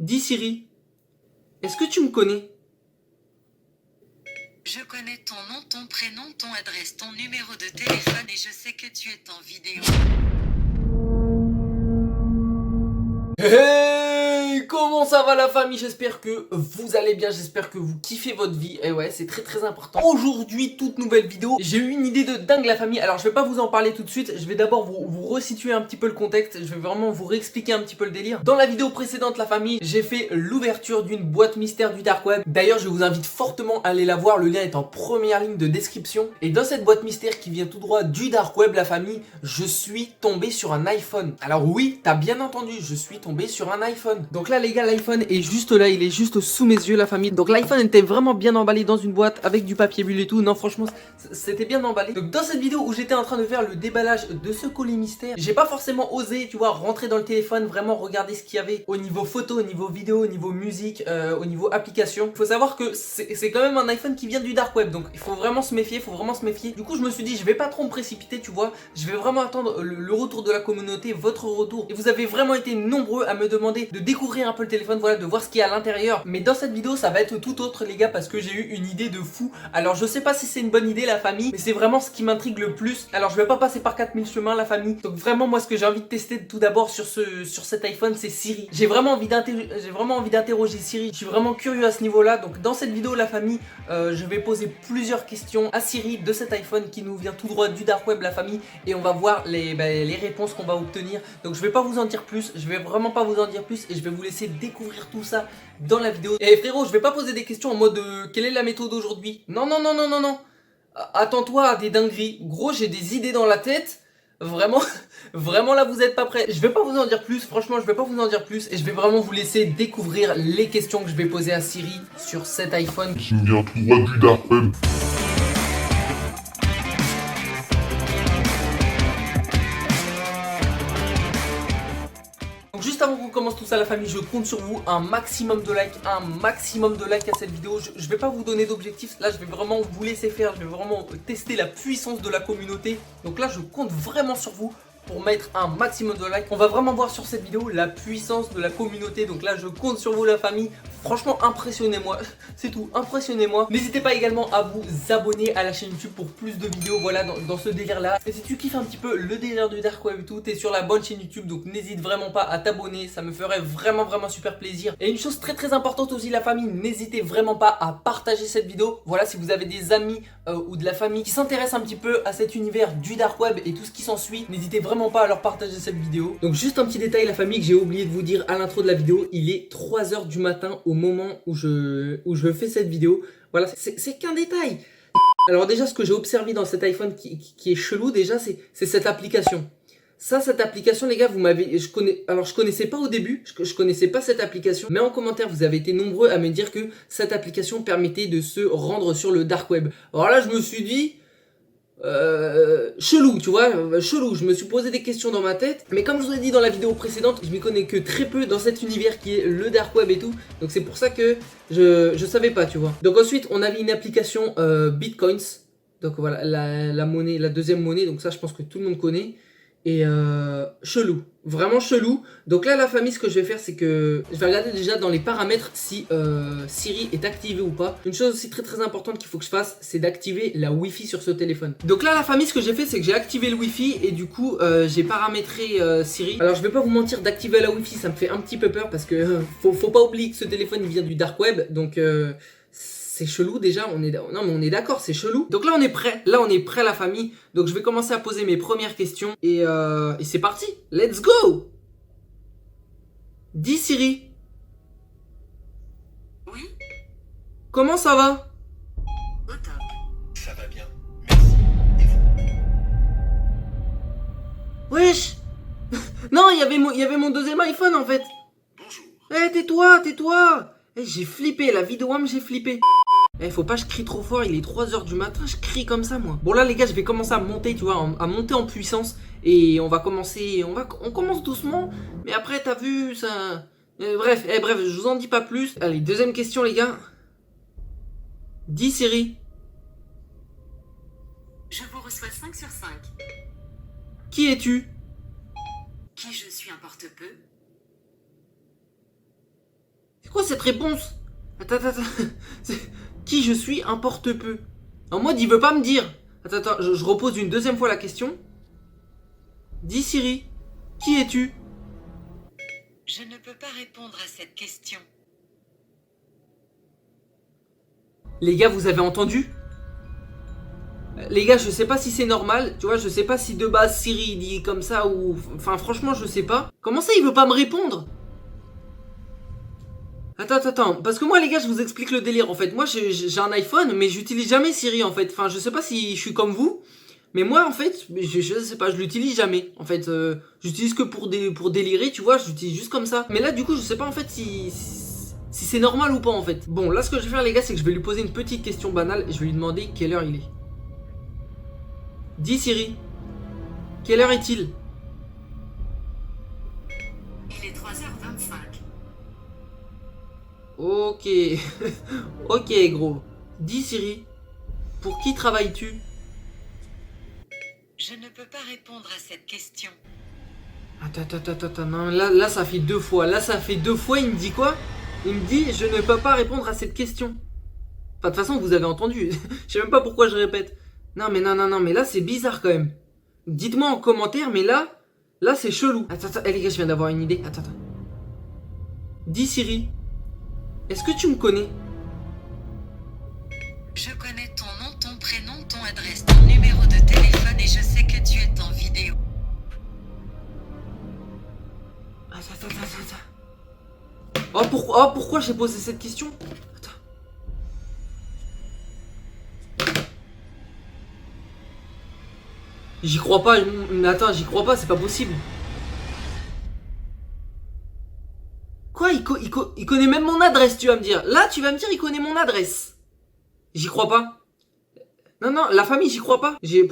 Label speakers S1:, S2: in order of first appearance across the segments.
S1: Dis Siri, est-ce que tu me connais?
S2: Je connais ton nom, ton prénom, ton adresse, ton numéro de téléphone et je sais que tu es en vidéo.
S1: Hey, comment ça va la famille? J'espère que vous allez bien, j'espère que vous kiffez votre vie. Et ouais, c'est très très important. Aujourd'hui, toute nouvelle vidéo. J'ai eu une idée de dingue la famille. Alors je vais pas vous en parler tout de suite. Je vais d'abord vous resituer un petit peu le contexte. Je vais vraiment vous réexpliquer un petit peu le délire. Dans la vidéo précédente la famille, j'ai fait l'ouverture d'une boîte mystère du dark web. D'ailleurs, je vous invite fortement à aller la voir. Le lien est en première ligne de description. Et dans cette boîte mystère qui vient tout droit du dark web la famille, je suis tombé sur un iPhone. Alors oui, t'as bien entendu, je suis tombé sur un iPhone. Donc là les gars, l'iPhone est juste là, il est juste sous mes yeux la famille. Donc l'iPhone était vraiment bien emballé dans une boîte avec du papier bulle et tout. Non franchement c'était bien emballé. Donc dans cette vidéo où j'étais en train de faire le déballage de ce colis mystère, j'ai pas forcément osé, tu vois, rentrer dans le téléphone, vraiment regarder ce qu'il y avait au niveau photo, au niveau vidéo, au niveau musique, au niveau application. Il faut savoir que c'est quand même un iPhone qui vient du dark web, donc il faut vraiment se méfier, Du coup je me suis dit je vais pas trop me précipiter, tu vois, je vais vraiment attendre le retour de la communauté, votre retour. Et vous avez vraiment été nombreux à me demander de découvrir un peu le téléphone, voilà, de voir ce qu'il y a à l'intérieur. Mais dans cette vidéo ça va être tout autre les gars, parce que j'ai eu une idée de fou. Alors je sais pas si c'est une bonne idée la famille, mais c'est vraiment ce qui m'intrigue le plus. Alors je vais pas passer par 4000 chemins la famille. Donc vraiment moi ce que j'ai envie de tester tout d'abord sur cet iPhone, c'est Siri. J'ai vraiment envie d'interroger Siri. Je suis vraiment curieux à ce niveau là. Donc dans cette vidéo la famille, je vais poser plusieurs questions à Siri de cet iPhone qui nous vient tout droit du dark web la famille, et on va voir les réponses qu'on va obtenir. Donc je vais pas vous en dire plus, je vais vraiment pas vous en dire plus, et je vais vous laisser découvrir tout ça dans la vidéo. Et frérot, je vais pas poser des questions en mode quelle est la méthode aujourd'hui. Non non non non non non. Attends-toi à des dingueries. Gros, j'ai des idées dans la tête. Vraiment, vraiment là vous êtes pas prêts. Je vais pas vous en dire plus, franchement je vais pas vous en dire plus, et je vais vraiment vous laisser découvrir les questions que je vais poser à Siri sur cet iPhone
S3: qui me vient tout droit du dark web.
S1: Donc juste avant qu'on commence tout ça la famille, je compte sur vous, un maximum de likes à cette vidéo. Je vais pas vous donner d'objectifs, là je vais vraiment vous laisser faire, je vais vraiment tester la puissance de la communauté. Donc là je compte vraiment sur vous pour mettre un maximum de likes. On va vraiment voir sur cette vidéo la puissance de la communauté. Donc là je compte sur vous la famille. Franchement impressionnez-moi, c'est tout, impressionnez-moi. N'hésitez pas également à vous abonner à la chaîne YouTube pour plus de vidéos, voilà, dans ce délire là. Et si tu kiffes un petit peu le délire du dark web et tout, t'es sur la bonne chaîne YouTube, donc n'hésite vraiment pas à t'abonner, ça me ferait vraiment super plaisir. Et une chose très importante aussi la famille, n'hésitez vraiment pas à partager cette vidéo. Voilà, si vous avez des amis ou de la famille qui s'intéressent un petit peu à cet univers du dark web et tout ce qui s'ensuit, n'hésitez vraiment pas à leur partager cette vidéo. Donc juste un petit détail la famille que j'ai oublié de vous dire à l'intro de la vidéo, il est 3 h du matin au moment où je fais cette vidéo. Voilà, c'est qu'un détail. Alors déjà ce que j'ai observé dans cet iPhone qui est chelou déjà, c'est cette application. Cette application les gars, je connaissais pas au début, je connaissais pas cette application, mais en commentaire vous avez été nombreux à me dire que cette application permettait de se rendre sur le dark web. Alors là je me suis dit chelou, tu vois, chelou. Je me suis posé des questions dans ma tête, mais comme je vous ai dit dans la vidéo précédente, je m'y connais que très peu dans cet univers qui est le dark web et tout, donc c'est pour ça que je savais pas, tu vois. Donc ensuite on avait une application Bitcoins, donc voilà la monnaie, la deuxième monnaie, donc ça je pense que tout le monde connaît. Et chelou, vraiment chelou. Donc là la famille, ce que je vais faire c'est que je vais regarder déjà dans les paramètres si Siri est activé ou pas. Une chose aussi très importante qu'il faut que je fasse, c'est d'activer la Wi-Fi sur ce téléphone. Donc là la famille, ce que j'ai fait c'est que j'ai activé le Wi-Fi, et du coup j'ai paramétré Siri. Alors je vais pas vous mentir, d'activer la Wi-Fi ça me fait un petit peu peur, parce que faut pas oublier que ce téléphone il vient du dark web, donc c'est chelou déjà, non mais on est d'accord, c'est chelou. Donc là on est prêt la famille. Donc je vais commencer à poser mes premières questions, et c'est parti, let's go. Dis Siri,
S2: Oui,
S1: comment ça va?
S2: au top.
S4: Ça va bien, merci. Et vous?
S1: Wesh. Non, il y avait mon deuxième iPhone en fait.
S4: Bonjour.
S1: Eh tais-toi. Eh, j'ai flippé, la vidéo j'ai flippé. Eh, faut pas que je crie trop fort, il est 3 h du matin, je crie comme ça moi. Bon là les gars, je vais commencer à monter, tu vois, à monter en puissance. Et on va commencer, on commence doucement, mais après t'as vu ça. Bref, je vous en dis pas plus. Allez, deuxième question les gars. Dis Siri,
S2: Je vous reçois 5 sur 5.
S1: qui es-tu?
S2: Qui je suis importe peu.
S1: quoi cette réponse? Attends. Qui je suis importe peu. En mode, il veut pas me dire. Attends, je repose une deuxième fois la question. Dis Siri, qui es-tu?
S2: Je ne peux pas répondre à cette question.
S1: Les gars, vous avez entendu? Les gars, je sais pas si c'est normal. Tu vois, je sais pas si de base Siri dit comme ça ou... Enfin, franchement, je sais pas. Comment ça, il veut pas me répondre? Attends, parce que moi les gars je vous explique le délire en fait. Moi j'ai un iPhone mais j'utilise jamais Siri en fait. Enfin je sais pas si je suis comme vous. Mais moi en fait, je sais pas, je l'utilise jamais. En fait j'utilise que pour délirer tu vois, j'utilise juste comme ça. Mais là du coup je sais pas en fait si c'est normal ou pas en fait. Bon là ce que je vais faire les gars c'est que je vais lui poser une petite question banale et je vais lui demander quelle heure il est. Dis Siri, quelle heure est-il?
S2: Il est 3h25.
S1: Ok, ok gros. Dis Siri, pour qui travailles-tu?
S2: Je ne peux pas répondre à cette question.
S1: Attends, non, là ça fait deux fois. Là ça fait deux fois, il me dit quoi? Il me dit je ne peux pas répondre à cette question. Enfin de toute façon vous avez entendu, je sais même pas pourquoi je répète. Non mais là c'est bizarre quand même. Dites-moi en commentaire mais là c'est chelou. Attends, les gars je viens d'avoir une idée. Attends. Dis Siri, est-ce que tu me connais?
S2: Je connais ton nom, ton prénom, ton adresse, ton numéro de téléphone et je sais que tu es en vidéo.
S1: Attends. Pourquoi j'ai posé cette question? Attends. J'y crois pas, attends, j'y crois pas, c'est pas possible. Quoi, il connaît même mon adresse, tu vas me dire. Là, tu vas me dire, il connaît mon adresse. J'y crois pas. Non, la famille, j'y crois pas. J'ai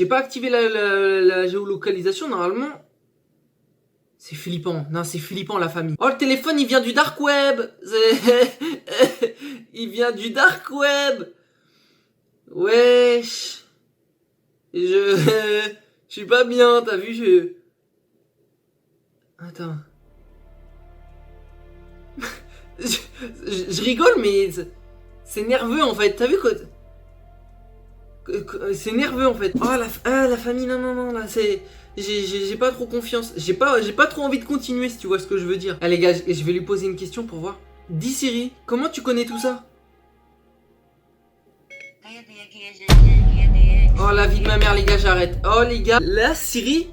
S1: pas activé la géolocalisation, normalement. C'est flippant. Non, c'est flippant, la famille. Oh, le téléphone, il vient du dark web. Il vient du dark web. Wesh. Je suis pas bien, t'as vu, Attends. Je rigole, mais c'est nerveux en fait. T'as vu quoi? C'est nerveux en fait. Oh la famille, non, là c'est. J'ai pas trop confiance. J'ai pas trop envie de continuer si tu vois ce que je veux dire. Allez, gars, je vais lui poser une question pour voir. Dis Siri, comment tu connais tout ça? Oh la vie de ma mère, les gars, j'arrête. Oh les gars, là Siri.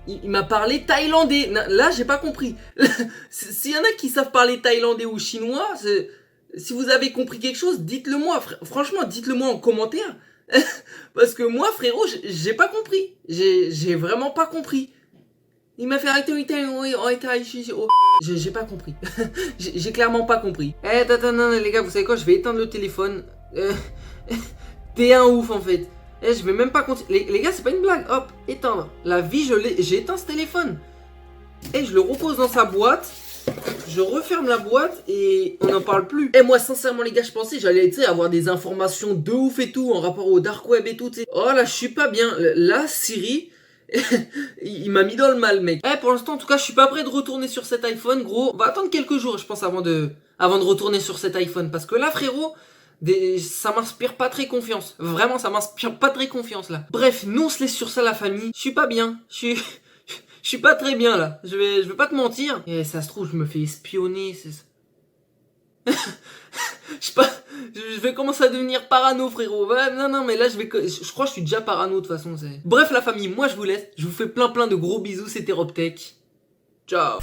S1: Il m'a parlé thaïlandais. Là, j'ai pas compris. S'il y en a qui savent parler thaïlandais ou chinois, si vous avez compris quelque chose, dites-le moi. Franchement, dites-le moi en commentaire. Parce que moi, frérot, j'ai pas compris. J'ai vraiment pas compris. Il m'a fait arrêter. J'ai pas compris. J'ai clairement pas compris. Attends, non, les gars, vous savez quoi? Je vais éteindre le téléphone. T'es un ouf en fait. Je vais même pas continuer. Les gars, c'est pas une blague. Hop, éteindre. La vie, j'ai éteint ce téléphone. Je le repose dans sa boîte. Je referme la boîte et on n'en parle plus. Moi, sincèrement, les gars, je pensais j'allais avoir des informations de ouf et tout en rapport au dark web et tout. T'sais. Oh là, je suis pas bien. Là, Siri, il m'a mis dans le mal, mec. Pour l'instant, en tout cas, je suis pas prêt de retourner sur cet iPhone, gros. On va attendre quelques jours, je pense, avant de retourner sur cet iPhone. Parce que là, frérot. Ça m'inspire pas très confiance. Vraiment, ça m'inspire pas très confiance là. Bref, nous on se laisse sur ça la famille. Je suis pas bien. Je suis pas très bien là. Je vais pas te mentir. Et ça se trouve, je me fais espionner. Je sais pas. Je vais commencer à devenir parano, frérot. Non, mais là je crois que je suis déjà parano de toute façon. Bref la famille, moi je vous laisse. Je vous fais plein de gros bisous. C'était Robtech. Ciao.